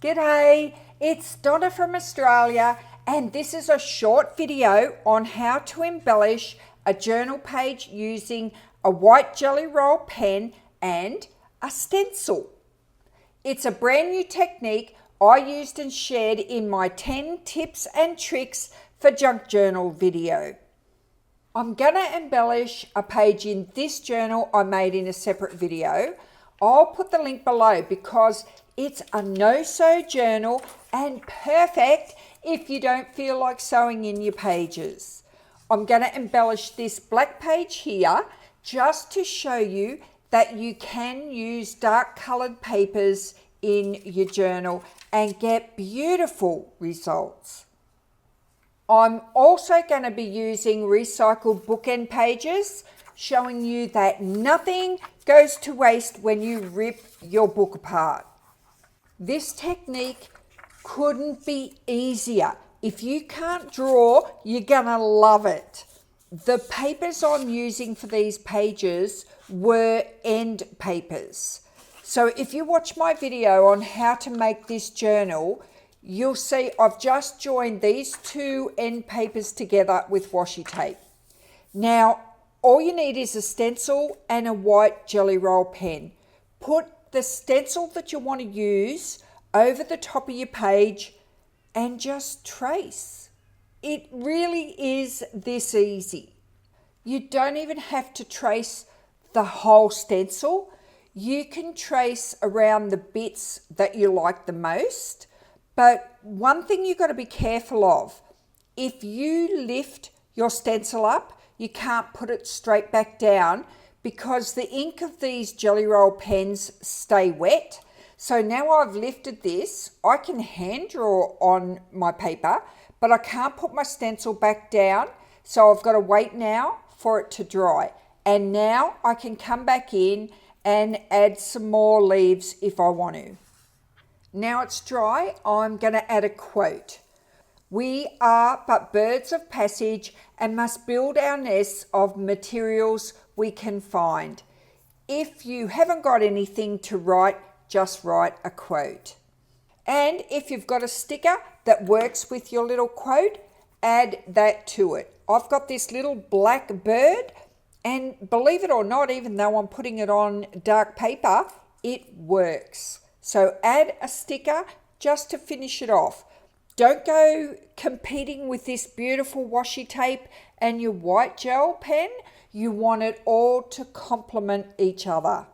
G'day, it's Donna from Australia, and this is a short video on how to embellish a journal page using a white jelly roll pen and a stencil. It's a brand new technique I used and shared in my 10 tips and tricks for junk journal video. I'm going to embellish a page in this journal I made in a separate video. I'll put the link below because it's a no-sew journal and perfect if you don't feel like sewing in your pages. I'm going to embellish this black page here just to show you that you can use dark coloured papers in your journal and get beautiful results. I'm also going to be using recycled bookend pages, showing you that nothing goes to waste when you rip your book apart. This technique couldn't be easier. If you can't draw, you're gonna love it. The papers I'm using for these pages were end papers. So if you watch my video on how to make this journal, you'll see I've just joined these two end papers together with washi tape. Now, all you need is a stencil and a white jelly roll pen. Put the stencil that you want to use over the top of your page and just trace. It really is this easy. You don't even have to trace the whole stencil. You can trace around the bits that you like the most. But one thing you've got to be careful of, if you lift your stencil up, you can't put it straight back down because the ink of these jelly roll pens stay wet. So now I've lifted this, I can hand draw on my paper, but I can't put my stencil back down. So I've got to wait now for it to dry. And now I can come back in and add some more leaves if I want to. Now it's dry, I'm going to add a quote. We are but birds of passage and must build our nests of materials we can find. If you haven't got anything to write, just write a quote. And if you've got a sticker that works with your little quote, add that to it. I've got this little black bird, and believe it or not, even though I'm putting it on dark paper, it works. So add a sticker just to finish it off. Don't go competing with this beautiful washi tape and your white gel pen. You want it all to complement each other.